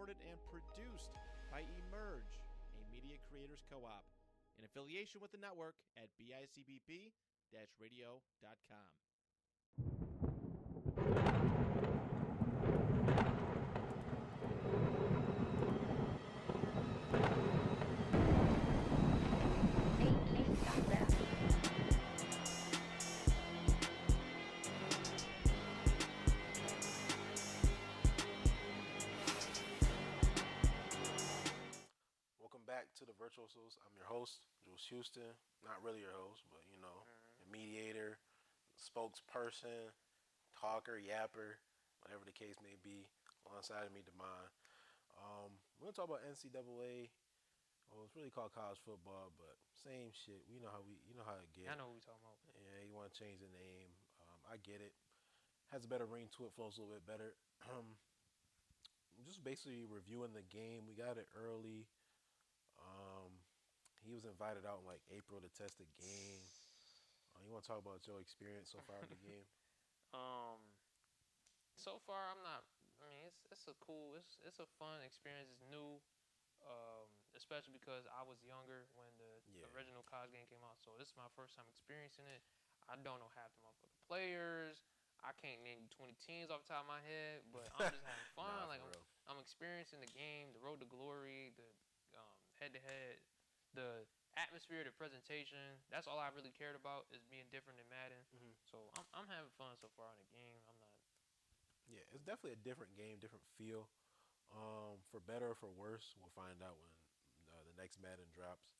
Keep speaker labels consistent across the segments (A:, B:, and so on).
A: recorded and produced by 𝗏𝗏𝗏, a media creators co-op, in affiliation with the network at bicbp-radio.com.
B: Welcome back to the Virtual Souls. I'm your host, Jules Houston. Not really your host, but you know, a mediator, spokesperson, talker, yapper, whatever the case may be. Alongside of me, Damon. We're gonna talk about NCAA. Well, it's really called college football, but same shit. You know how it get.
C: I know what we're talking about.
B: Yeah, you want to change the name. I get it. Has a better ring to it. Flows a little bit better. Just basically reviewing the game. We got it early. He was invited out in like April to test the game. You want to talk about your experience so far in the game?
C: So far I'm not. I mean, it's a cool. It's a fun experience. It's new, especially because I was younger when the original college game came out. So this is my first time experiencing it. I don't know half the motherfucking players. I can't name 20 teams off the top of my head, but I'm just having fun.
B: Nah,
C: like I'm experiencing the game, the road to glory, the head-to-head, the atmosphere, the presentation. That's all I really cared about, is being different than Madden. So I'm having fun so far in the game. I'm not.
B: Yeah, it's definitely a different game, different feel. For better or for worse, we'll find out when the next Madden drops.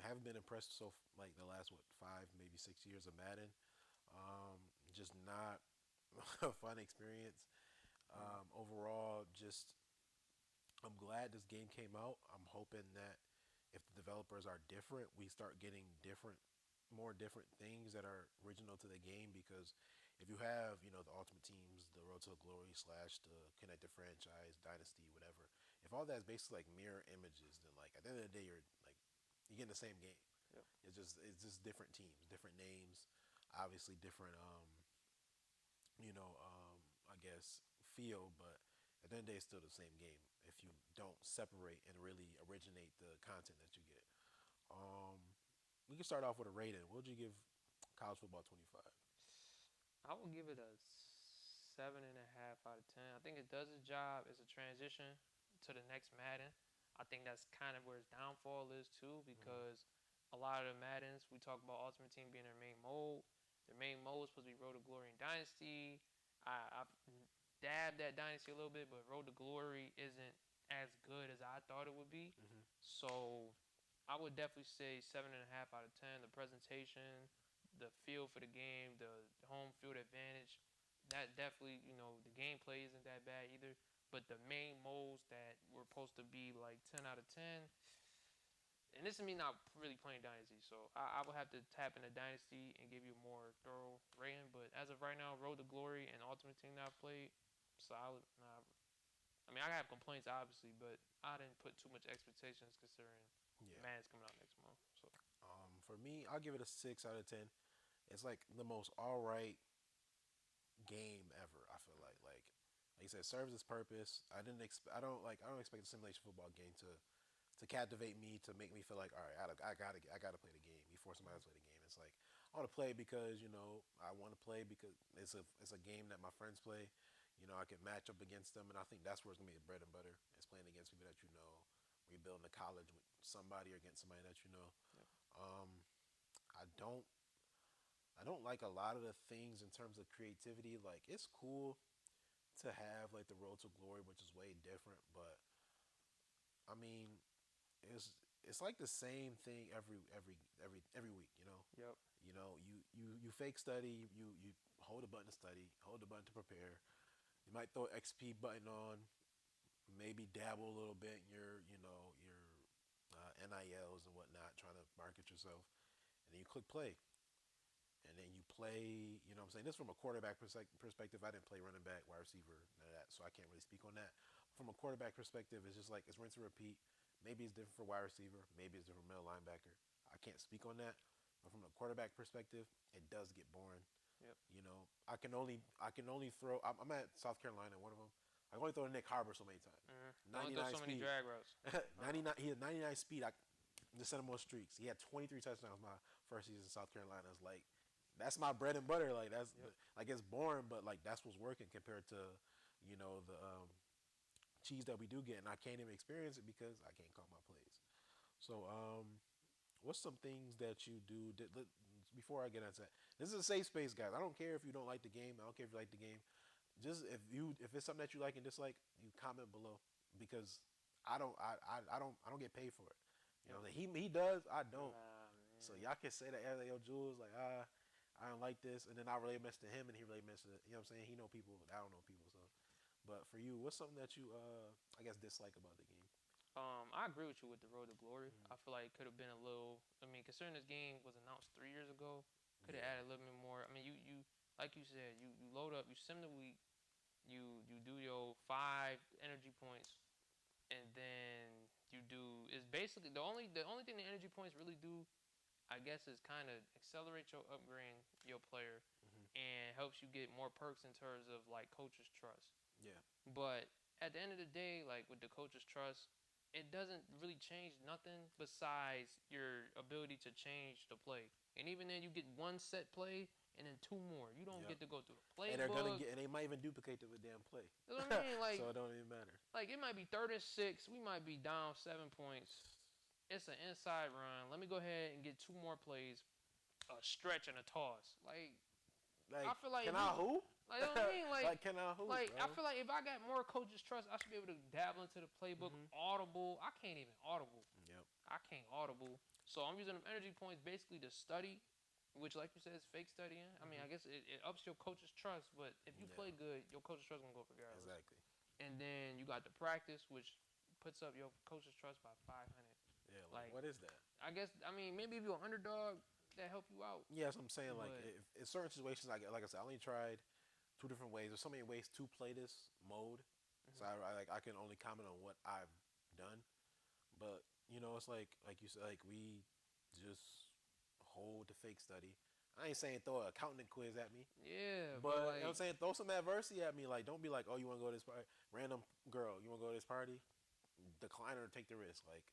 B: Haven't been impressed like the last 5, maybe 6 years of Madden. Just not a fun experience. Overall, just I'm glad this game came out. I'm hoping that if the developers are different, we start getting more different things that are original to the game. Because if you have, the Ultimate Teams, the Road to Glory / the Connected Franchise, Dynasty, whatever, if all that's basically like mirror images, then like at the end of the day, you're getting the same game.
C: Yep.
B: It's just different teams, different names, obviously different, I guess feel, but at the end of the day, it's still the same game if you don't separate and really originate the content that you get. We can start off with a rating. What would you give College Football 25?
C: I will give it a 7.5 out of 10. I think it does its job as a transition to the next Madden. I think that's kind of where its downfall is too, because a lot of the Maddens, we talk about Ultimate Team being their main mode. Their main mode is supposed to be Road to Glory and Dynasty. I've dabbed at Dynasty a little bit, but Road to Glory isn't as good as I thought it would be. So I would definitely say 7.5 out of 10. The presentation, the feel for the game, the home field advantage, that definitely, the gameplay isn't that bad either. But the main modes that were supposed to be like 10 out of 10, and this is me not really playing Dynasty, so I would have to tap into Dynasty and give you a more thorough rating. But as of right now, Road to Glory and Ultimate Team that I've played, solid. I mean, I have complaints obviously, but I didn't put too much expectations considering Madden's coming out next month. So
B: for me, I'll give it a 6 out of 10. It's like the most alright game ever. I feel like you said, serves its purpose. I don't expect a simulation football game to captivate me, to make me feel like, all right, I gotta play the game before somebody else play the game. It's like I want to play because I want to play because it's a game that my friends play. I can match up against them, and I think that's where it's gonna be the bread and butter. It's playing against people that you know. Where you're building a college with somebody or against somebody that you know.
C: Yep.
B: I don't like a lot of the things in terms of creativity. Like, it's cool to have like the Road to Glory, which is way different, but I mean, it's like the same thing every week.
C: Yep.
B: You fake study. You hold a button to study, hold the button to prepare. You might throw an XP button on, maybe dabble a little bit in your NILs and whatnot, trying to market yourself, and then you click play. And then you play, what I'm saying? This from a quarterback perspective. I didn't play running back, wide receiver, none of that, so I can't really speak on that. From a quarterback perspective, it's just like it's rinse and repeat. Maybe it's different for wide receiver. Maybe it's different for middle linebacker. I can't speak on that. But from a quarterback perspective, it does get boring.
C: Yep.
B: I can only throw. I'm at South Carolina, one of them. I can only throw to Nick Harbor so many times. 99
C: so many
B: speed.
C: drag routes.
B: 99. He had 99 speed. I just sent him on streaks. He had 23 touchdowns my first season in South Carolina. It's like that's my bread and butter. Like that's like it's boring, but like that's what's working compared to the cheese that we do get, and I can't even experience it because I can't call my plays. So what's some things that you do before I get into that? This is a safe space, guys. I don't care if you don't like the game. I don't care if you like the game. Just if it's something that you like and dislike, you comment below because I don't get paid for it. He does, I don't. So y'all can say that, yo, Jules, like I don't like this, and then I relay a message to him, and he relay a message to, you know what I'm saying? He know people, but I don't know people. So, but for you, what's something that you I guess dislike about the game?
C: I agree with you with the road to glory. I feel like it could have been a little. I mean, considering this game was announced 3 years ago, could have added a little bit more. I mean, you like you said, you load up, you sim the week, you do your 5 energy points, and then you do is basically the only thing the energy points really do, I guess, is kind of accelerate your upgrading your player, and helps you get more perks in terms of like coach's trust.
B: Yeah.
C: But at the end of the day, like with the coach's trust, it doesn't really change nothing besides your ability to change the play. And even then, you get 1 set play and then 2 more. You don't get to go through the playbook.
B: And they're gonna and they might even duplicate the damn play.
C: You know what I mean? Like,
B: so it don't even matter.
C: Like it might be 3rd and 6. We might be down 7 points. It's an inside run. Let me go ahead and get 2 more plays, a stretch and a toss. Like I feel like
B: can I hoop?
C: Like, you know what I mean? Like
B: can I hoop?
C: Like,
B: bro?
C: I feel like if I got more coaches' trust, I should be able to dabble into the playbook. Audible. I can't even audible.
B: Yep.
C: I can't audible. So I'm using them energy points basically to study, which, like you said, is fake studying. I mean, I guess it ups your coach's trust, but if you play good, your coach's trust gonna go regardless.
B: Exactly.
C: And then you got the practice, which puts up your coach's trust by 500.
B: Yeah. Like what is that?
C: I guess, I mean, maybe if you're an underdog, that help you out.
B: Yeah, that's what I'm saying. Like, if, in certain situations, like I said, I only tried 2 different ways. There's so many ways to play this mode, so I can only comment on what I've done. But it's like you said, like we just hold the fake study. I ain't saying throw an accounting quiz at me.
C: Yeah,
B: but
C: like,
B: you know what I'm saying, throw some adversity at me. Like, don't be like, oh, you want to go to this party? Random girl, you want to go to this party? Decline or take the risk. Like.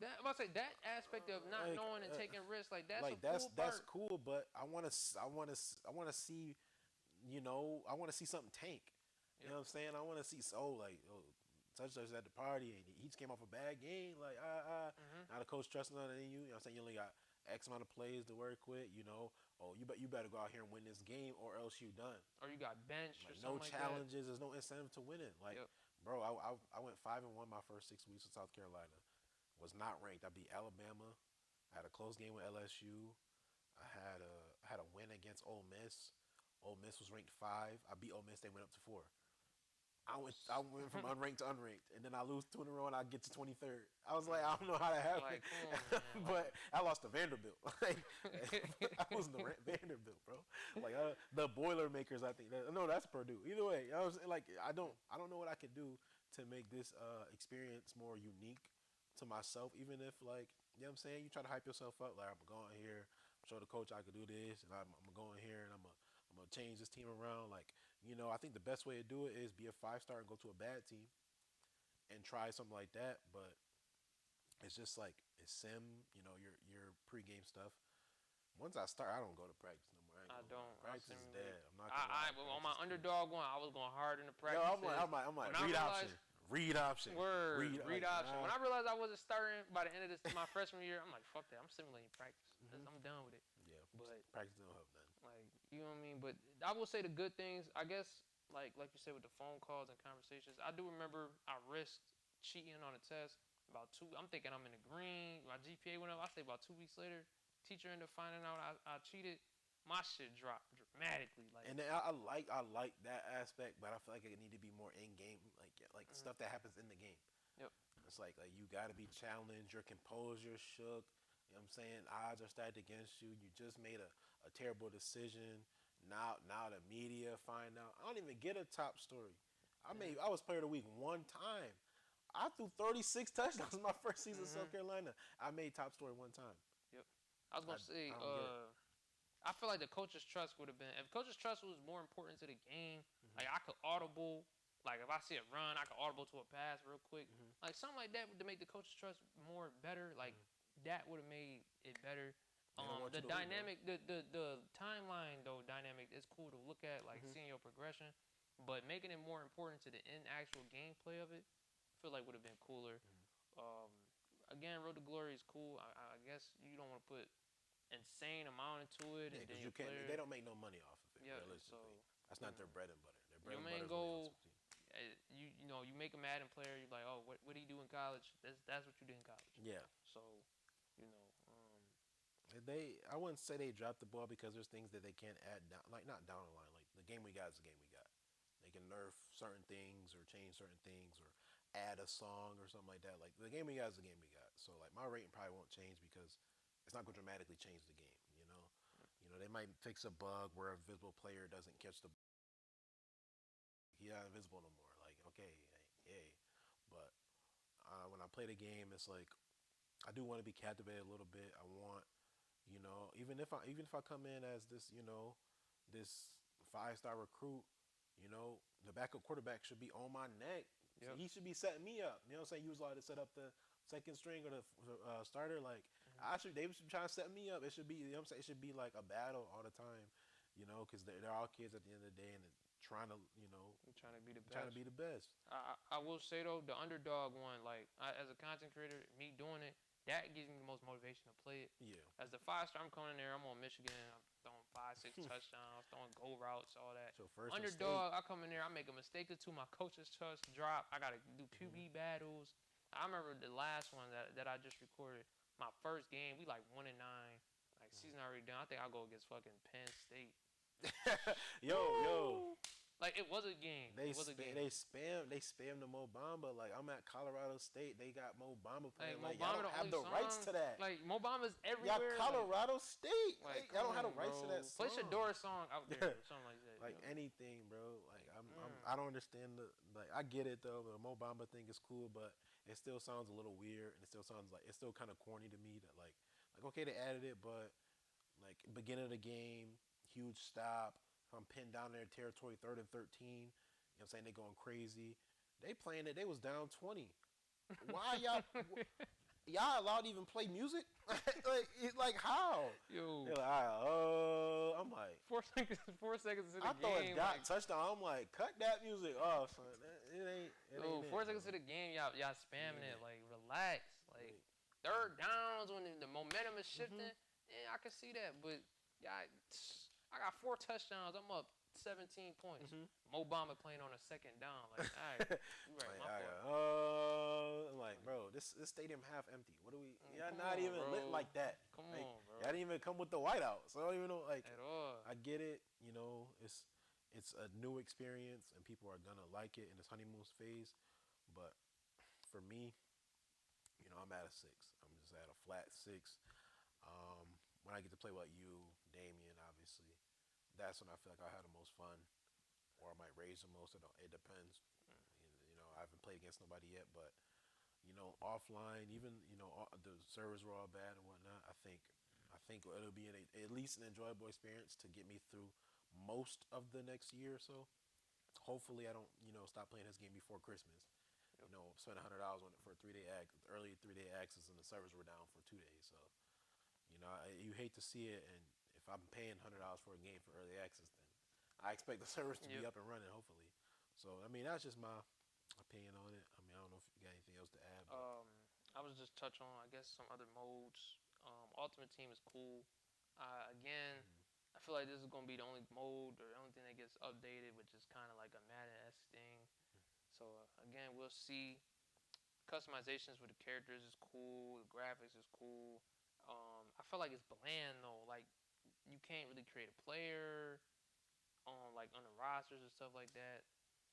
C: That, I'm about to say that aspect of not knowing and taking risks, like that's
B: like
C: a cool part.
B: That's cool, but I want to see, I want to see something tank. You know what I'm saying? I want to see such at the party, and he just came off a bad game. Like now the coach trusting on you. You know what I'm saying? You only got X amount of plays to work with. You better go out here and win this game, or else you done.
C: Or you got benched.
B: Like,
C: or
B: no challenges. There's no incentive to winning. Like, bro, I went 5-1 my first 6 weeks in South Carolina. Was not ranked. I beat Alabama. I had a close game with LSU. I had a win against Ole Miss. Ole Miss was ranked 5. I beat Ole Miss. They went up to 4. I went from unranked to unranked, and then I lose 2 in a row, and I get to 23rd. I was like, I don't know how that happened.
C: Like,
B: but I lost to Vanderbilt. Like, I was in the Vanderbilt, bro. Like the Boilermakers, I think. No, that's Purdue. Either way, I was like, I don't know what I could do to make this experience more unique to myself, even if, like, you know what I'm saying, you try to hype yourself up, like, I'm going to go in here, show the coach I could do this, and I'm going to go in here, and I'm going to change this team around. Like, I think the best way to do it is be a 5-star and go to a bad team and try something like that, but it's just, like, it's sim, your pregame stuff. Once I start, I don't go to practice no more.
C: I don't.
B: Practice is dead. I'm not
C: on my underdog one, I was going hard in the practice.
B: Yo, I'm like, read option. Read option.
C: Read option. When I realized I wasn't starting by the end of my freshman year, I'm like, fuck that. I'm simulating practice. I'm done with it.
B: Yeah.
C: But
B: practice don't help then.
C: Like, you know what I mean? But I will say the good things, I guess, like you said with the phone calls and conversations, I do remember I risked cheating on a test about 2. I'm thinking I'm in the green. My GPA went up. I say about 2 weeks later, teacher ended up finding out I cheated. My shit dropped dramatically. Like,
B: and then I like that aspect, but I feel like it need to be more in game, like stuff that happens in the game.
C: Yep.
B: It's like you got to be challenged. Your composure shook. You know what I'm saying? Odds are stacked against you. You just made a terrible decision. Now the media find out. I don't even get a top story. I was player of the week 1 time. I threw 36 touchdowns in my first season in South Carolina. I made top story 1 time.
C: Yep. I was gonna say. I feel like the coach's trust would have been, if coach's trust was more important to the game, like I could audible Like if I see a run, I can audible to a pass real quick.
B: Mhm.
C: Like something like that to make the coaches trust more better. Like that would have made it better.
B: They don't want
C: The
B: you to lose, bro.
C: dynamic, the timeline though dynamic is cool to look at, like seeing your progression, but making it more important to the actual gameplay of it, I feel like would have been cooler. Again, Road to Glory is cool. I guess you don't want to put insane amount into it,
B: Yeah,
C: and then
B: you can't.
C: player,
B: They don't make no money off of it.
C: Yeah,
B: Realistically, that's not their bread and butter. Their bread
C: your
B: and
C: main
B: butter is winning
C: goal.
B: on some team.
C: You know, you make a Madden player. You're like, oh, what did he do in college? That's what you did in college.
B: Yeah.
C: So, you know,
B: I wouldn't say they dropped the ball because there's things that they can't add down, like not down the line. Like the game we got is the game we got. They can nerf certain things or change certain things or add a song or something like that. Like the game we got is the game we got. So like my rating probably won't change because it's not going to dramatically change the game. You know they might fix a bug where a visible player doesn't catch the. He's not invisible no more. Like okay, hey, but when I play the game, it's like I do want to be captivated a little bit. I want. Even if I come in as this, this 5-star recruit, the backup quarterback should be on my neck.
C: Yep.
B: So he should be setting me up. You know what I'm saying? You was allowed to set up the second string or the starter. Like they should try to set me up. It should be, I'm saying, it should be like a battle all the time. Because they're all kids at the end of the day and trying to,
C: trying to be the best.
B: Trying to be the best.
C: I will say though, the underdog one, like as a content creator, me doing it. That gives me the most motivation to play it. Yeah. As the 5-star, I'm coming in there. I'm on Michigan. I'm throwing 5-6 touchdowns, throwing go routes, all that.
B: So first
C: underdog, I come in there. I make a mistake or two. My coaches trust drop. I gotta do QB battles. I remember the last one that I just recorded. My first game, we like 1-9. Like season already done. I think I'll go against fucking Penn State.
B: yo.
C: Like it was a game.
B: They spam the Mo Bamba. Like I'm at Colorado State, they got Mo Bamba playing. Like y'all don't have the rights to that.
C: Like Mo Bamba's everywhere.
B: Y'all Colorado State. Like y'all don't have the rights to that song.
C: Play Shador's song out there or something like that.
B: Like anything, bro. Like I don't understand I get it though. The Mo Bamba thing is cool, but it still sounds a little weird, and it still sounds like it's still kind of corny to me. That like okay, they added it, but like beginning of the game, huge stop. I'm pinned down in their territory, 3rd and 13. You know what I'm saying? They going crazy. They playing it. They was down 20. Why y'all allowed to even play music? like how? Yo. They're like, I'm like
C: 4 seconds. 4 seconds in the game.
B: I thought it got touchdown. I'm like, cut that music off, son. It ain't
C: 4 seconds to the game, y'all spamming it. Like relax. Like third downs when the momentum is shifting. Yeah, I can see that, but y'all. I got 4 touchdowns. I'm up 17 points. Mo Bamba playing on a second down. Like, all right, you right, my fault.
B: I'm like, bro, this stadium half empty. What do we? Y'all not even lit like that.
C: Come
B: like,
C: on, bro.
B: Y'all didn't even come with the whiteout. So I don't even know. Like,
C: at all. I
B: get it. It's a new experience, and people are gonna like it in this honeymoon phase. But for me, I'm at a 6. I'm just at a flat 6. When I get to play with you, Damien, obviously, that's when I feel like I had the most fun, or I might raise the most. It depends. I haven't played against nobody yet, but offline, even the servers were all bad and whatnot. I think it'll be at least an enjoyable experience to get me through most of the next year or so. Hopefully, I don't stop playing this game before Christmas. Spend $100 on it for a 3-day early 3-day access, and the servers were down for 2 days. So. You hate to see it, and if I'm paying $100 for a game for early access, then I expect the servers to be up and running, hopefully. So, that's just my opinion on it. I don't know if you got anything else to add.
C: I was just touch on, I guess, some other modes. Ultimate Team is cool. Again, I feel like this is going to be the only mode or the only thing that gets updated, which is kind of like a Madden-esque thing. So, again, we'll see. Customizations with the characters is cool. The graphics is cool. I feel like it's bland though. Like you can't really create a player on the rosters and stuff like that.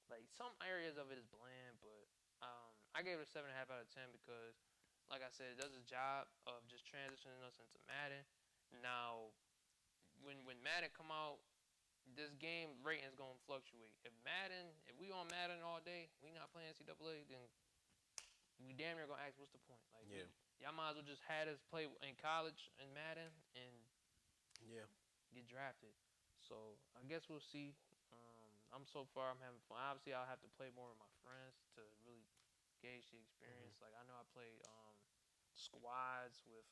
C: Like some areas of it is bland, but I gave it a 7.5 out of 10 because, like I said, it does a job of just transitioning us into Madden. Now, when Madden come out, this game rating is gonna fluctuate. If we on Madden all day, we not playing NCAA, then we damn near gonna ask what's the point? Like y'all might as well just had us play in college in Madden and get drafted. So I guess we'll see. I'm so far. I'm having fun. Obviously, I'll have to play more with my friends to really gauge the experience. Like I know I played squads with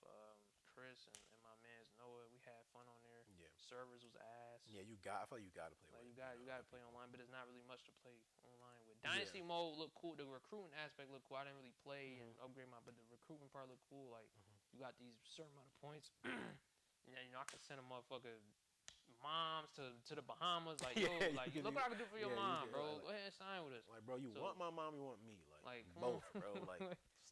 C: Chris and my man's Noah. We had fun on there.
B: Yeah.
C: Servers was ass.
B: Yeah, I feel like you got to play
C: Like
B: with.
C: you got to play online, but it's not really much to play online with.
B: Yeah.
C: Dynasty mode looked cool. The recruiting aspect looked cool. I didn't really play and upgrade but the recruitment part looked cool. Like you got these certain amount of points. Yeah, you know I can send a motherfucker moms to the Bahamas. Like yo, like look what I can do for your mom, bro. Go ahead and sign with us.
B: Like bro, you want my mom, you want me. Like both, bro. Like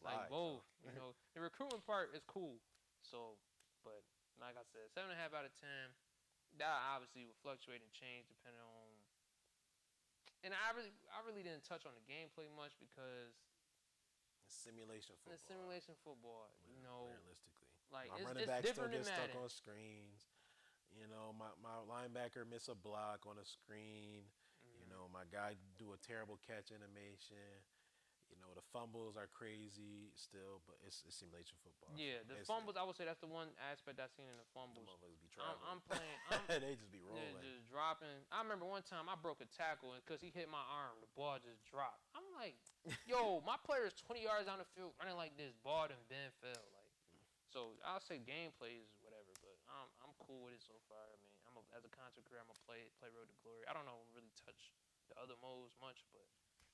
C: like both. You know, the recruitment part is cool. So, but like I said, 7.5 out of 10. That obviously will fluctuate and change depending on. And I really didn't touch on the gameplay much because
B: it's simulation football.
C: It's simulation football. You know,
B: realistically,
C: like
B: my
C: it's different than
B: stuck
C: Madden.
B: on screens. You know, my linebacker miss a block on a screen. You know, my guy do a terrible catch animation. You know, the fumbles are crazy still, but it's simulation football.
C: Yeah, the fumbles, I would say that's the one aspect I've seen in the fumbles.
B: Be
C: I'm playing.
B: They just be rolling.
C: Just dropping. I remember one time I broke a tackle, and because he hit my arm, the ball just dropped. I'm like, yo, my player is 20 yards down the field running like this. Ball and Ben fell. Like, so I'll say gameplay is whatever, but I'm cool with it so far. I mean, as a content creator, I'm gonna play Road to Glory. I don't know really touch the other modes much, but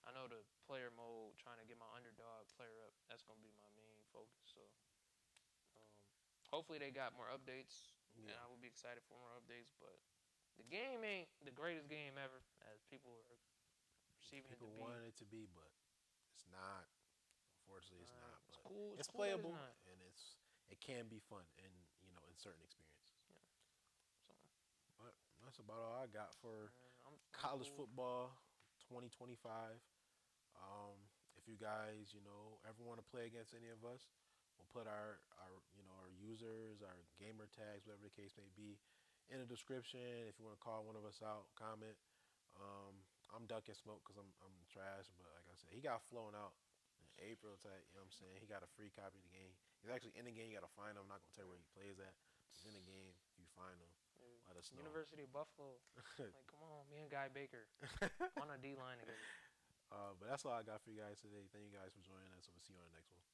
C: I know the player mode, trying to get my underdog player up, that's going to be my main focus. So hopefully they got more updates, and I will be excited for more updates. But the game ain't the greatest game ever, as people are perceiving it to be.
B: People want it to be, but it's not. Unfortunately, it's not. But
C: it's cool.
B: It's
C: cool
B: playable,
C: it's
B: and it can be fun, and in certain experiences.
C: Yeah. So,
B: but that's about all I got for
C: I'm
B: college
C: cool.
B: football 2025. If you guys, ever want to play against any of us, we'll put our users, our gamer tags, whatever the case may be, in the description. If you want to call one of us out, comment. I'm 𝗥𝗚𝗡𝗚 because I'm trash, but like I said, he got flown out in April type, you know what I'm saying? He got a free copy of the game. He's actually in the game. You got to find him. I'm not going to tell you where he plays at. He's in the game. If you find him, let us know.
C: University of Buffalo. Like, come on, me and Guy Baker on a D-line together.
B: But that's all I got for you guys today. Thank you guys for joining us. We'll see you on the next one.